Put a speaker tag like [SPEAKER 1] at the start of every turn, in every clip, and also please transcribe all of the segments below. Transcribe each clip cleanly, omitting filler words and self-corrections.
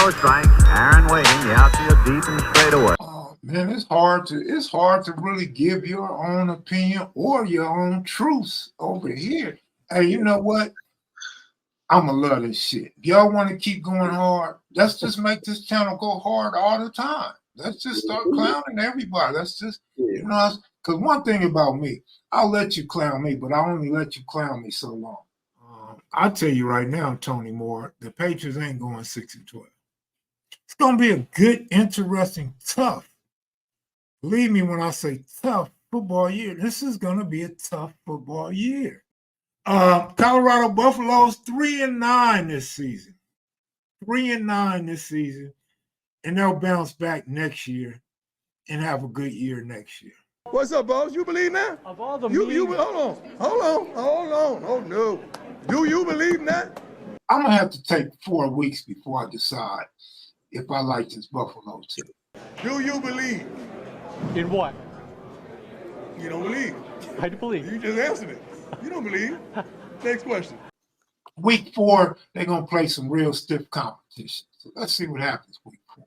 [SPEAKER 1] 4 strikes. Aaron waiting. The outfield deep and straight away.
[SPEAKER 2] Oh man, it's hard to really give your own opinion or your own truths over here. Hey, you know what? I'ma love this shit. If y'all want to keep going hard, let's just make this channel go hard all the time. Let's just start clowning everybody. Let's just, because one thing about me, I'll let you clown me, but I only let you clown me so long. I'll tell you right now, Tony Moore, the Patriots ain't going 6-12. It's going to be a good, interesting, tough. Believe me when I say tough football year. This is going to be a tough football year. Colorado Buffaloes 3-9 this season. 3-9 this season. And they'll bounce back next year and have a good year next year.
[SPEAKER 3] What's up, boss? You believe that?
[SPEAKER 4] Of all the
[SPEAKER 3] hold on. Oh no. Do you believe in that?
[SPEAKER 2] I'm gonna have to take 4 weeks before I decide if I like this Buffalo team.
[SPEAKER 3] Do you believe?
[SPEAKER 4] In what?
[SPEAKER 3] You don't believe.
[SPEAKER 4] I do believe.
[SPEAKER 3] You just answered it. You don't believe. Next question.
[SPEAKER 2] Week 4, they're gonna play some real stiff competition. So let's see what happens week 4.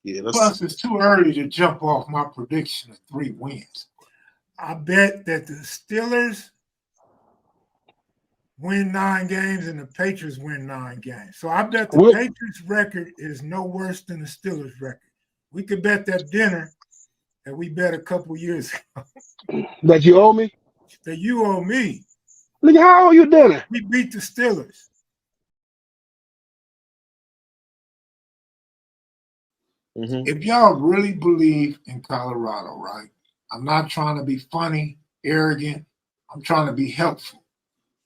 [SPEAKER 5] Yeah,
[SPEAKER 2] Plus, it's too early to jump off my prediction of 3 wins. I bet that the Steelers win 9 games and the Patriots win 9 games. So I bet the Patriots record is no worse than the Steelers record. We could bet that dinner that we bet a couple years ago.
[SPEAKER 6] That you owe me?
[SPEAKER 2] That you owe me.
[SPEAKER 6] Look, how owe you dinner?
[SPEAKER 2] We beat the Steelers. If y'all really believe in Colorado, right? I'm not trying to be funny, arrogant. I'm trying to be helpful.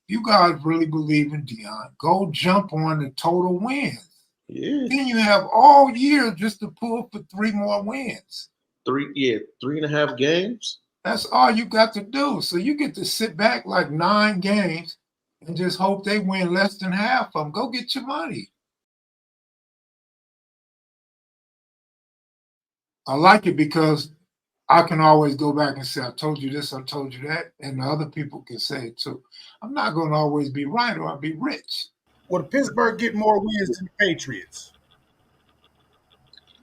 [SPEAKER 2] If you guys really believe in Deion, go jump on the total wins.
[SPEAKER 5] Yeah.
[SPEAKER 2] Then you have all year just to pull for 3 more wins.
[SPEAKER 5] 3.5 games.
[SPEAKER 2] That's all you got to do. So you get to sit back like 9 games and just hope they win less than half of them. Go get your money. I like it because I can always go back and say, I told you this, I told you that, and the other people can say it too. I'm not going to always be right or I'll be rich.
[SPEAKER 7] Will Pittsburgh get more wins than the Patriots?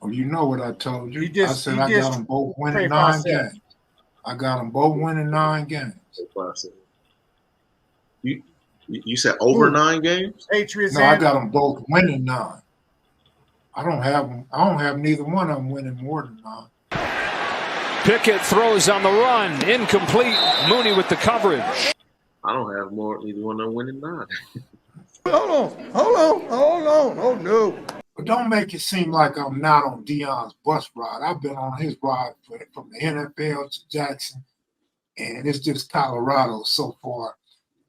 [SPEAKER 2] Well, you know what I told you.
[SPEAKER 7] I
[SPEAKER 2] said I got them both winning 9 games. I got them both winning 9 games.
[SPEAKER 5] You said over 9 games?
[SPEAKER 7] Patriots.
[SPEAKER 2] No, I got them both winning 9. I don't have neither one of them winning more than 9.
[SPEAKER 8] Pickett throws on the run, incomplete. Mooney with the coverage.
[SPEAKER 5] I don't have neither one of them winning 9.
[SPEAKER 3] Hold on. Oh no.
[SPEAKER 2] But don't make it seem like I'm not on Deion's bus ride. I've been on his ride from the NFL to Jackson, and it's just Colorado so far.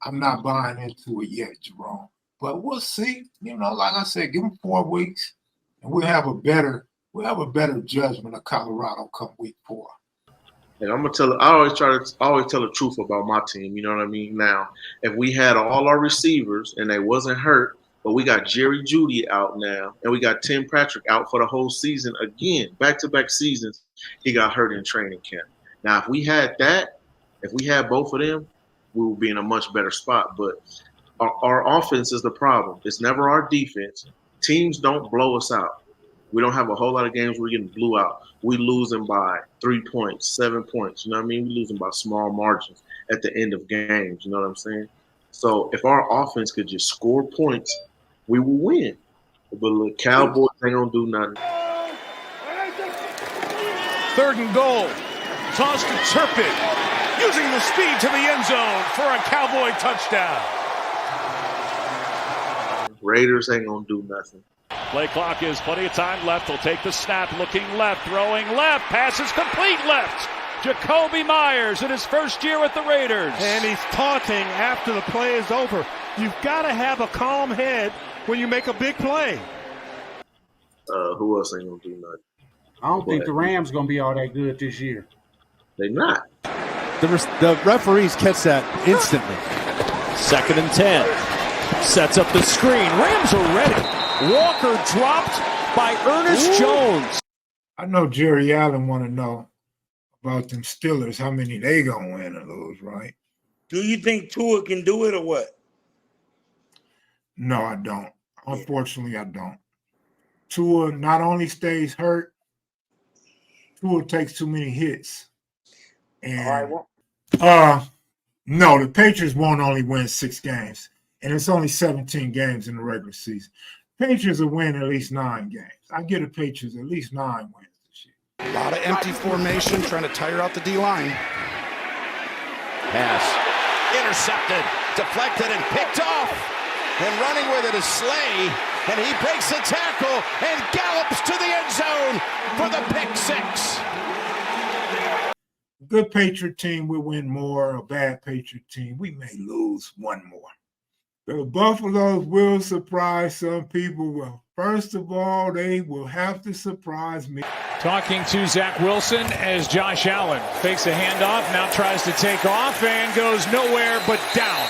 [SPEAKER 2] I'm not buying into it yet, Jerome. But we'll see. Like I said, give them 4 weeks, and we'll have a better judgment of Colorado come week 4.
[SPEAKER 5] And I'm gonna I always tell the truth about my team. You know what I mean? Now, if we had all our receivers and they wasn't hurt, but we got Jerry Jeudy out now, and we got Tim Patrick out for the whole season again, back-to-back seasons. He got hurt in training camp. Now, if we had both of them, we would be in a much better spot. But our offense is the problem. It's never our defense. Teams don't blow us out. We don't have a whole lot of games where we're getting blew out. We losing by 3 points, 7 points. You know what I mean? We losing by small margins at the end of games. You know what I'm saying? So if our offense could just score points, we will win. But the Cowboys ain't gonna do nothing.
[SPEAKER 8] 3rd and goal. Toss to Turpin. Using the speed to the end zone for a Cowboy touchdown.
[SPEAKER 5] Raiders ain't gonna do nothing.
[SPEAKER 8] Play clock is plenty of time left. They'll take the snap, looking left, throwing left, passes complete left. Jacoby Myers in his first year with the Raiders.
[SPEAKER 9] And he's taunting after the play is over. You've got to have a calm head when you make a big play.
[SPEAKER 5] Who else ain't gonna do nothing?
[SPEAKER 7] I don't think the Rams going to be all that good this year.
[SPEAKER 5] They not.
[SPEAKER 9] The referees catch that instantly.
[SPEAKER 8] 2nd and 10. Sets up the screen. Rams are ready. Walker dropped by Ernest Jones.
[SPEAKER 2] I know Jerry Allen want to know about them Steelers, how many they going to win or lose, right?
[SPEAKER 10] Do you think Tua can do it or what?
[SPEAKER 2] No, I don't. Unfortunately, I don't. Tua not only stays hurt, Tua takes too many hits. And no, the Patriots won't only win 6 games, and it's only 17 games in the regular season. Patriots will win at least 9 games. I give the Patriots at least 9 wins this year.
[SPEAKER 3] A lot of empty formation, trying to tire out the D-line.
[SPEAKER 11] Pass. Intercepted, deflected, and picked off. And running with it is Slay, and he breaks the tackle and gallops to the end zone for the pick 6.
[SPEAKER 2] A good Patriot team will win more. A bad Patriot team, we may lose 1 more. The Buffaloes will surprise some people. Well, first of all, they will have to surprise me.
[SPEAKER 8] Talking to Zach Wilson as Josh Allen fakes a handoff, now tries to take off and goes nowhere but down.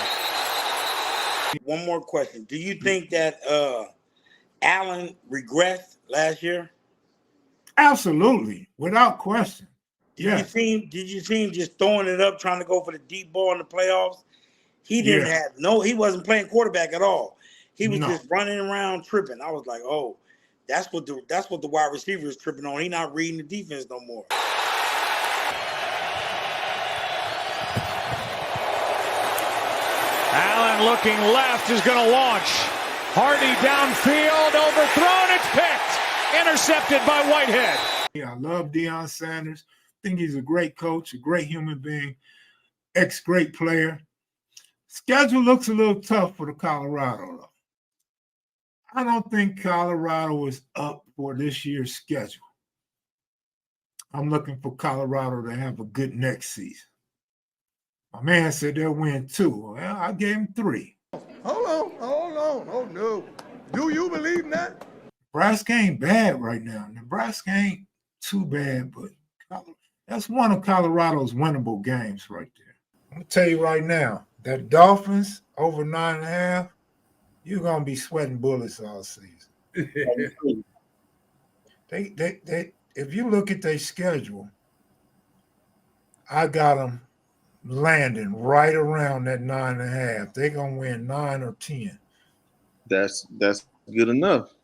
[SPEAKER 10] One more question. Do you think that Allen regressed last year?
[SPEAKER 2] Absolutely, without question.
[SPEAKER 10] Did you see him just throwing it up, trying to go for the deep ball in the playoffs? He didn't have he wasn't playing quarterback at all. He was just running around tripping. I was like, oh, that's what the wide receiver is tripping on. He's not reading the defense no more.
[SPEAKER 8] Allen looking left is going to launch. Hardy downfield, overthrown, it's picked. Intercepted by Whitehead.
[SPEAKER 2] I love Deion Sanders. I think he's a great coach, a great human being, ex-great player. Schedule looks a little tough for the Colorado, though. I don't think Colorado is up for this year's schedule. I'm looking for Colorado to have a good next season. My man said they'll win 2. Well, I gave him 3.
[SPEAKER 3] Hold on. Oh, no. Do you believe that?
[SPEAKER 2] Nebraska ain't bad right now. Nebraska ain't too bad, but that's one of Colorado's winnable games right there. I'm going to tell you right now, that Dolphins over 9.5, you're going to be sweating bullets all season. They if you look at their schedule, I got them landing right around that 9.5. They're going to win 9 or 10.
[SPEAKER 5] That's good enough.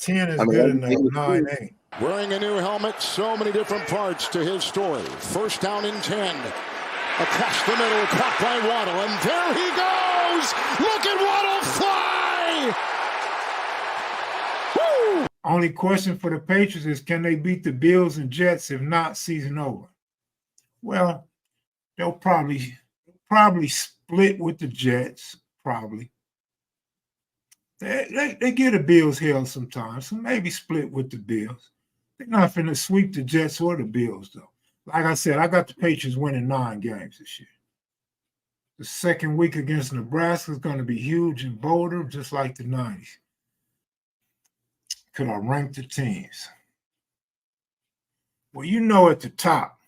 [SPEAKER 2] 10 is good enough. 9 ain't.
[SPEAKER 11] Wearing a new helmet, so many different parts to his story. First down and 10. Across the middle, caught by Waddle, and there he goes! Look at Waddle fly! Woo!
[SPEAKER 2] Only question for the Patriots is, can they beat the Bills and Jets? If not, season over. Well, they'll probably split with the Jets, probably. They give the Bills hell sometimes, so maybe split with the Bills. They're not finna sweep the Jets or the Bills, though. Like I said, I got the Patriots winning 9 games this year. The second week against Nebraska is going to be huge in Boulder, just like the 90s. Could I rank the teams? Well, you know at the top,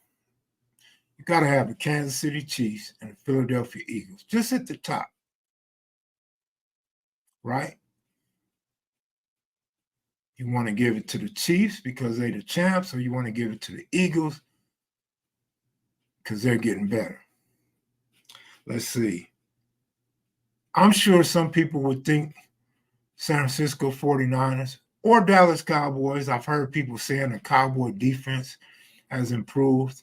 [SPEAKER 2] you got to have the Kansas City Chiefs and the Philadelphia Eagles, just at the top. Right? You want to give it to the Chiefs because they're the champs, or you want to give it to the Eagles because they're getting better? Let's see. I'm sure some people would think San Francisco 49ers or Dallas Cowboys. I've heard people saying the Cowboy defense has improved.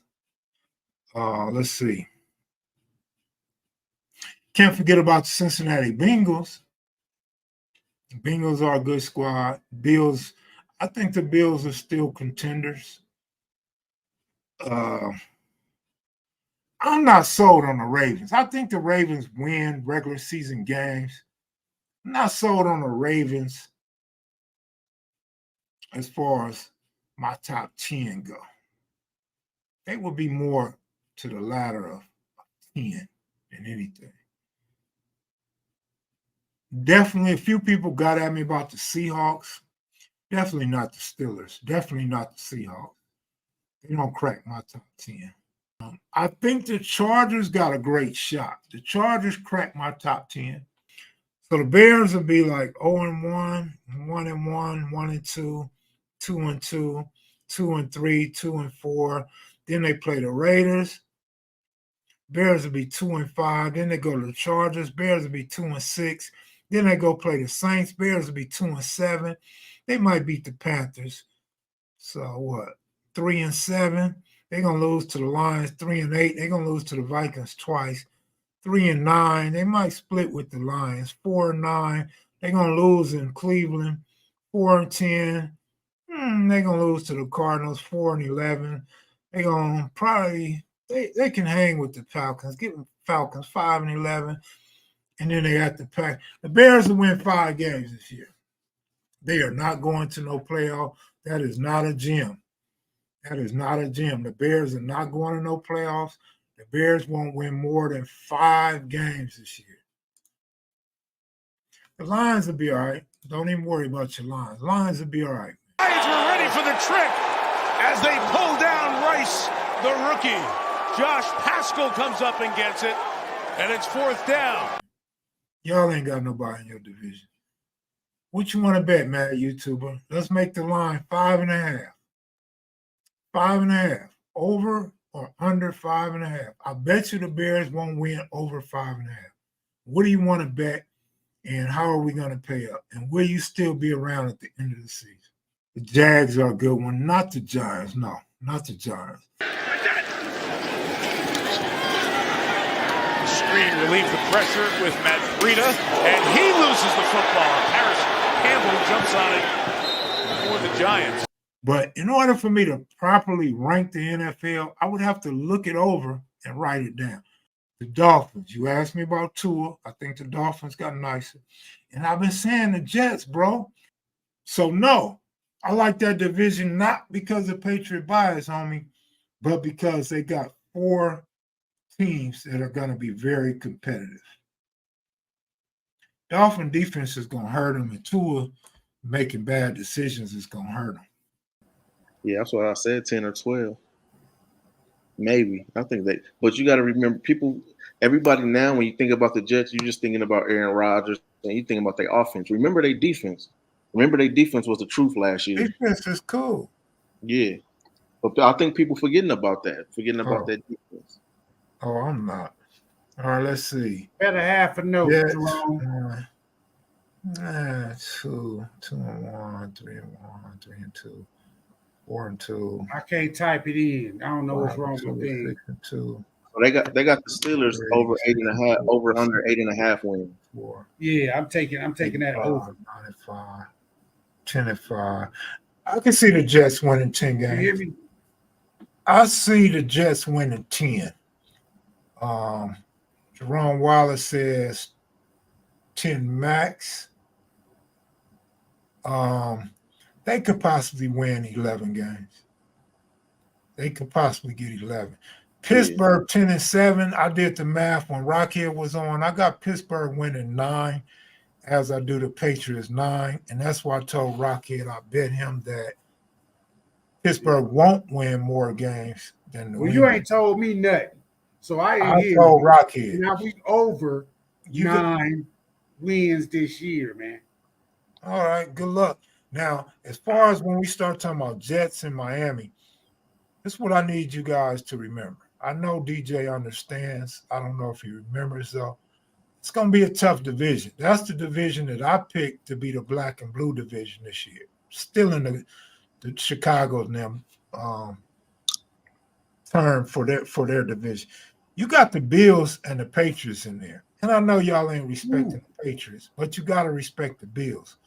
[SPEAKER 2] Let's see. Can't forget about the Cincinnati Bengals. Bengals are a good squad. Bills, I think the Bills are still contenders. I'm not sold on the Ravens. I think the Ravens win regular season games. I'm not sold on the Ravens as far as my top 10 go. They will be more to the latter of 10 than anything. Definitely, a few people got at me about the Seahawks. Definitely not the Steelers. Definitely not the Seahawks. They don't crack my top 10. I think the Chargers got a great shot. The Chargers crack my top 10. So the Bears will be like 0-1, 1-1, 1-2, 2-2, 2-3, 2-4. Then they play the Raiders. Bears will be 2-5. Then they go to the Chargers. Bears will be 2-6. Then they go play the Saints. Bears will be 2-7. They might beat the Panthers. So what? 3-7. They're gonna lose to the Lions. 3-8. They're gonna lose to the Vikings twice. 3-9. They might split with the Lions. 4-9. They're gonna lose in Cleveland. 4-10. They're gonna lose to the Cardinals. 4-11. They're gonna probably they can hang with the Falcons. Give them Falcons 5-11. And then they have to pack. The Bears will win 5 games this year. They are not going to no playoff. That is not a gym. That is not a gym. The Bears are not going to no playoffs. The Bears won't win more than 5 games this year. The Lions will be all right. Don't even worry about your Lions. Lions will be all right.
[SPEAKER 9] Lions were ready for the trick as they pull down Rice, the rookie. Josh Paschal comes up and gets it, and it's 4th down.
[SPEAKER 2] Y'all ain't got nobody in your division. What you want to bet, Matt, YouTuber? Let's make the line 5.5. 5.5. Over or under 5.5. I bet you the Bears won't win over 5.5. What do you want to bet? And how are we going to pay up? And will you still be around at the end of the season? The Jags are a good one. Not the Giants. No, not the Giants.
[SPEAKER 8] Screen relieved the pressure with Matt Breida, and he loses the football. Paris Campbell jumps on it for the Giants.
[SPEAKER 2] But in order for me to properly rank the NFL, I would have to look it over and write it down. The Dolphins. You asked me about Tua. I think the Dolphins got nicer. And I've been saying the Jets, bro. So, no, I like that division not because of Patriot bias, homie, but because they got 4 teams that are going to be very competitive. Dolphin defense is going to hurt them, and Tua making bad decisions is going to hurt them.
[SPEAKER 5] Yeah, that's why I said 10 or 12. Maybe. I think they – but you got to remember, everybody now, when you think about the Jets, you're just thinking about Aaron Rodgers, and you think about their offense. Remember their defense. Remember their defense was the truth last year.
[SPEAKER 2] Defense is cool.
[SPEAKER 5] Yeah. But I think people forgetting about that, that defense.
[SPEAKER 2] Oh, I'm not. All right, let's see.
[SPEAKER 7] Better half a note,
[SPEAKER 2] Jets,
[SPEAKER 7] Jerome.
[SPEAKER 2] 2-1, 3-1, 3-2, 4-2.
[SPEAKER 7] I can't type it in. I don't know what's wrong with me.
[SPEAKER 2] 6-2.
[SPEAKER 5] So they got the Steelers over 8.5, over under 8.5 wins.
[SPEAKER 2] 4.
[SPEAKER 7] Yeah, I'm taking that over.
[SPEAKER 2] 9-5, 10-5. I can see the Jets winning 10 games.
[SPEAKER 7] You hear me?
[SPEAKER 2] I see the Jets winning 10. Jerome Wallace says 10 max. They could possibly win 11 games. They could possibly get 11. Pittsburgh 10-7. I did the math when Rockhead was on. I got Pittsburgh winning 9, as I do the Patriots 9, and that's why I told Rockhead I bet him that Pittsburgh won't win more games than the.
[SPEAKER 7] Well, you ain't told me nothing, so I ain't here.
[SPEAKER 2] Told Rockhead.
[SPEAKER 7] Now we over 9 wins this year, man.
[SPEAKER 2] All right, good luck. Now, as far as when we start talking about Jets in Miami, this is what I need you guys to remember. I know DJ understands. I don't know if he remembers, though. It's going to be a tough division. That's the division that I picked to be the black and blue division this year. Still in the Chicago's them term for their division. You got the Bills and the Patriots in there. And I know y'all ain't respecting the Patriots, but you got to respect the Bills.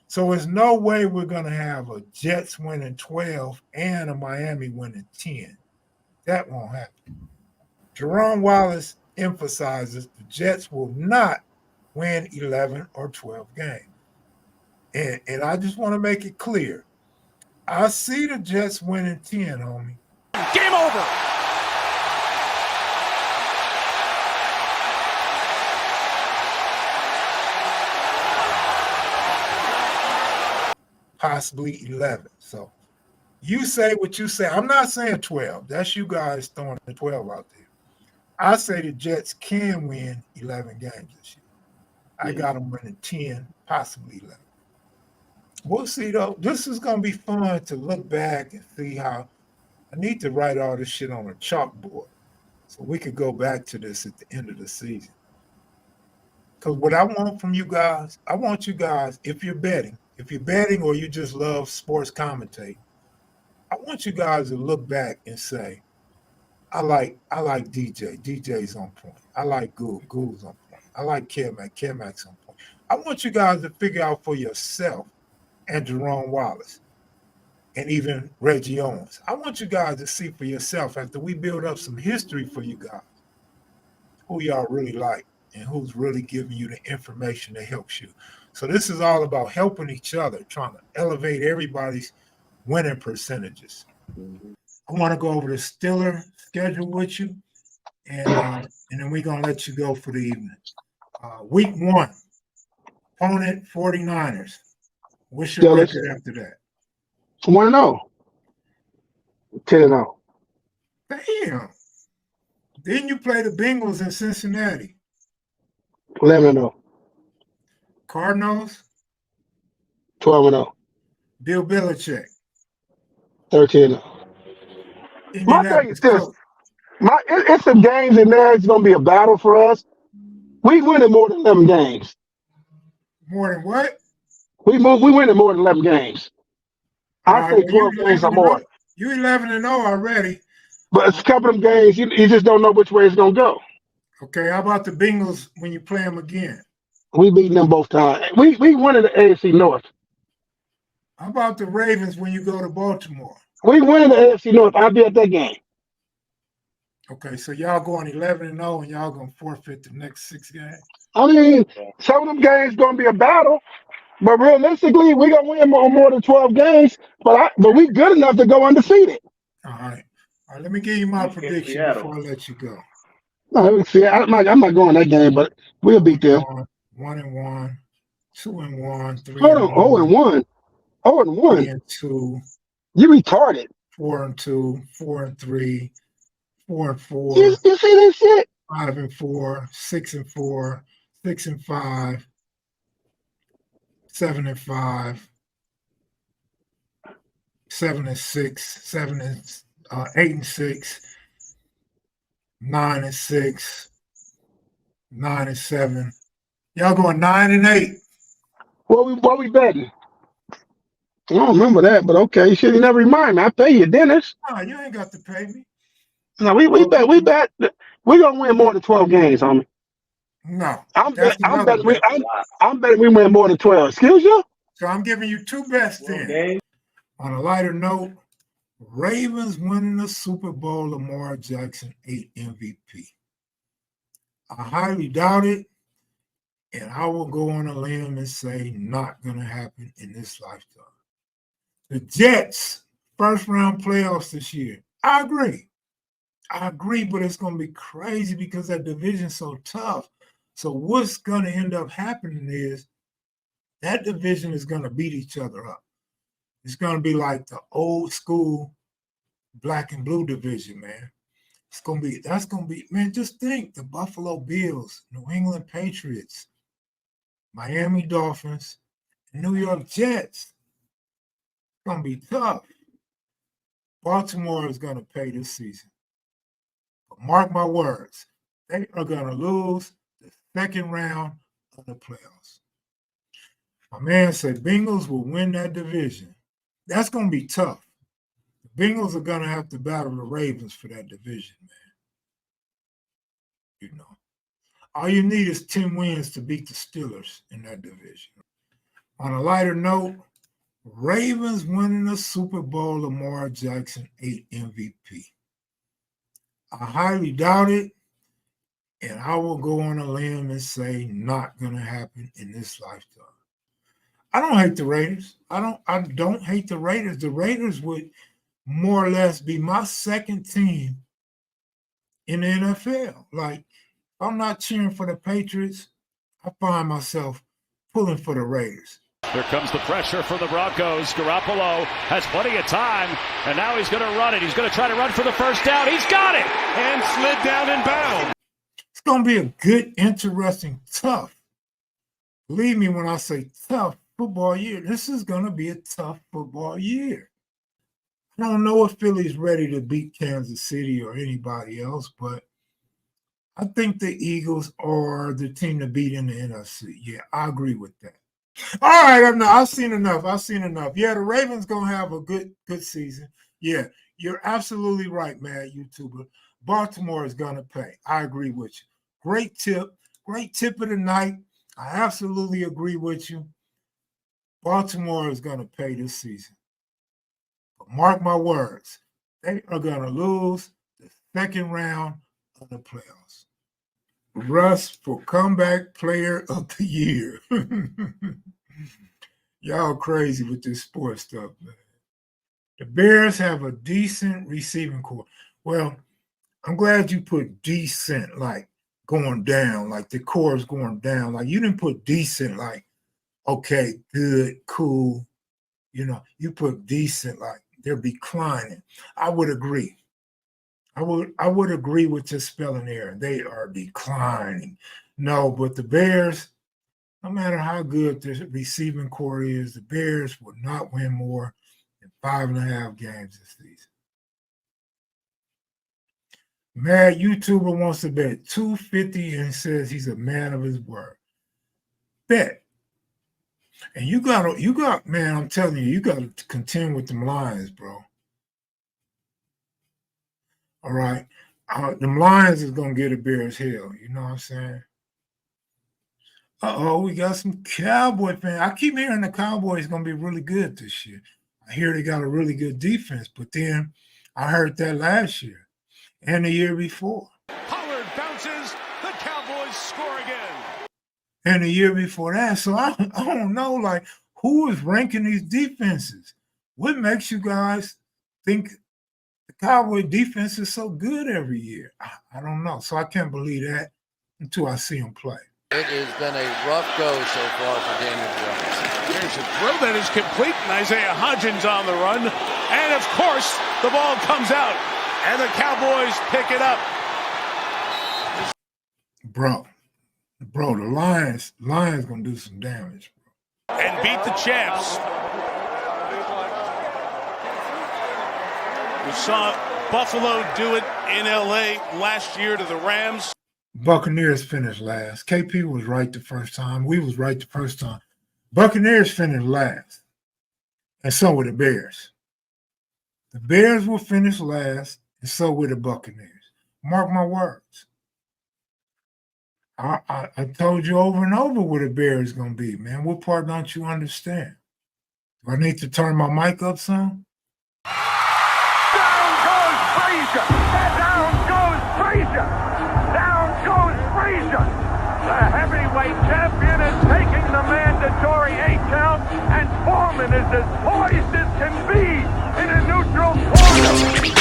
[SPEAKER 2] So there's no way we're going to have a Jets winning 12 and a Miami winning 10. That won't happen. Jerome Wallace emphasizes the Jets will not win 11 or 12 games. And I just want to make it clear. I see the Jets winning 10, homie.
[SPEAKER 8] Game over.
[SPEAKER 2] Possibly 11. So you say what you say. I'm not saying 12. That's you guys throwing the 12 out there. I say the Jets can win 11 games this year. I got them winning 10, possibly 11. We'll see, though. This is going to be fun to look back and see how I need to write all this shit on a chalkboard so we could go back to this at the end of the season. Because what I want from you guys, I want you guys, if you're betting or you just love sports commentating, I want you guys to look back and say, I like DJ. DJ's on point. I like Goog's on point. I like Mac's on point. I want you guys to figure out for yourself, and Jerome Wallace, and even Reggie Owens. I want you guys to see for yourself, after we build up some history for you guys, who y'all really like and who's really giving you the information that helps you. So this is all about helping each other, trying to elevate everybody's winning percentages. I want to go over the Steeler schedule with you, and then we're going to let you go for the evening. Week 1, opponent 49ers. What's your record after that?
[SPEAKER 6] 1-0. 10-0.
[SPEAKER 2] Damn. Then you play the Bengals in Cincinnati.
[SPEAKER 6] 11-0.
[SPEAKER 2] Cardinals.
[SPEAKER 6] 12-0.
[SPEAKER 2] Bill Belichick.
[SPEAKER 6] 13-0. My thing is this. It's some games in there. It's going to be a battle for us. We winning more than 11 games.
[SPEAKER 2] More than what?
[SPEAKER 6] We winning more than 11 games. I think 12 games or more.
[SPEAKER 2] You 11-0 already.
[SPEAKER 6] But it's a couple of them games, you just don't know which way it's going to go.
[SPEAKER 2] Okay, how about the Bengals when you play them again?
[SPEAKER 6] We beating them both times. We winning the AFC North.
[SPEAKER 2] How about the Ravens when you go to Baltimore?
[SPEAKER 6] We winning the AFC North. I'll be at that game.
[SPEAKER 2] Okay, so y'all going 11-0 and y'all going to forfeit the next 6 games?
[SPEAKER 6] I mean, some of them games going to be a battle, but realistically, we're going to win more than 12 games, but we good enough to go undefeated.
[SPEAKER 2] All right, let me give you my prediction before I let you go.
[SPEAKER 6] No, see, I'm not going that game, but we'll beat them.
[SPEAKER 2] 1-1, 2-1, 3-1.
[SPEAKER 6] Hold on, 0-1.
[SPEAKER 2] 3-2.
[SPEAKER 6] You retarded.
[SPEAKER 2] 4-2, 4-3, 4-4.
[SPEAKER 6] You see this shit?
[SPEAKER 2] 5-4, 6-4, 6-5, 7-5, 7-6, 8-6, 9-6, 9-7. Y'all going 9-8.
[SPEAKER 6] What we betting? I don't remember that, but okay. You should never remind me. I pay you dinners.
[SPEAKER 2] No, you ain't got to pay me.
[SPEAKER 6] No, we bet we're gonna win more than 12 games, homie.
[SPEAKER 2] No.
[SPEAKER 6] I'm betting we win more than 12. Excuse you?
[SPEAKER 2] So I'm giving you 2 bets then. On a lighter note, Ravens winning the Super Bowl, Lamar Jackson 8 MVP. I highly doubt it, and I will go on a limb and say not going to happen in this lifetime. The Jets, first-round playoffs this year. I agree, but it's going to be crazy because that division's so tough. So what's going to end up happening is that division is going to beat each other up. It's going to be like the old school black and blue division, man. That's going to be, man, just think, the Buffalo Bills, New England Patriots, Miami Dolphins, New York Jets. It's going to be tough. Baltimore is going to pay this season. But mark my words, they are going to lose the second round of the playoffs. My man said Bengals will win that division. That's going to be tough. The Bengals are going to have to battle the Ravens for that division, man. You know, all you need is 10 wins to beat the Steelers in that division. On a lighter note, Ravens winning the Super Bowl, Lamar Jackson 8 MVP. I highly doubt it, and I will go on a limb and say not going to happen in this lifetime. I don't hate the Raiders. I don't hate the Raiders. The Raiders would more or less be my second team in the NFL. Like, if I'm not cheering for the Patriots, I find myself pulling for the Raiders.
[SPEAKER 8] Here comes the pressure for the Broncos. Garoppolo has plenty of time, and now he's going to run it. He's going to try to run for the first down. He's got it! And slid down and bound.
[SPEAKER 2] It's going to be a good, interesting, tough. Believe me when I say tough football year. This is going to be a tough football year. I don't know if Philly's ready to beat Kansas City or anybody else, but I think the Eagles are the team to beat in the NFC. Yeah, I agree with that. All right, I've seen enough. Yeah, the Ravens gonna have a good season. Yeah, you're absolutely right, man, YouTuber. Baltimore is gonna pay. I agree with you. Great tip of the night. I absolutely agree with you. Baltimore is gonna pay this season. But mark my words, they are gonna lose the second round of the playoffs. Russ for comeback player of the year. Y'all crazy with this sports stuff, man. The Bears have a decent receiving core. Well, I'm glad you put decent, like going down, like the core is going down. Like you didn't put decent, like, okay, good, cool. You put decent, like they're declining. I would agree. I would agree with your spelling error. They are declining. No, but the Bears, no matter how good the receiving core is, the Bears will not win more than 5.5 games this season. Mad YouTuber wants to bet $250 and says he's a man of his word. Bet. And you got, man, I'm telling you got to contend with them Lions, bro. All right. Them Lions is going to get a Bears hell. You know what I'm saying? We got some Cowboy fans. I keep hearing the Cowboys going to be really good this year. I hear they got a really good defense, but then I heard that last year and the year before.
[SPEAKER 9] Pollard bounces. The Cowboys score again.
[SPEAKER 2] And the year before that. So I don't know, like, who is ranking these defenses? What makes you guys think the Cowboy defense is so good every year? I don't know. So I can't believe that until I see them play.
[SPEAKER 12] It has been a rough go so far for Daniel Jones.
[SPEAKER 9] There's a throw that is complete, and Isaiah Hodgins on the run. And, of course, the ball comes out, and the Cowboys pick it up.
[SPEAKER 2] Bro, the Lions going to do some damage, bro.
[SPEAKER 9] And beat the champs. We saw Buffalo do it in L.A. last year to the Rams.
[SPEAKER 2] Buccaneers finished last. KP was right the first time. We was right the first time. Buccaneers finished last. And so were the Bears. The Bears will finish last, and so will the Buccaneers. Mark my words. I told you over and over what the Bears going to be, man. What part don't you understand? Do I need to turn my mic up some?
[SPEAKER 1] Down goes Frazier! Down goes Frazier! Down goes Frazier! The heavyweight champion is taking the mandatory 8 count, and Foreman is as poised as can be in a neutral corner.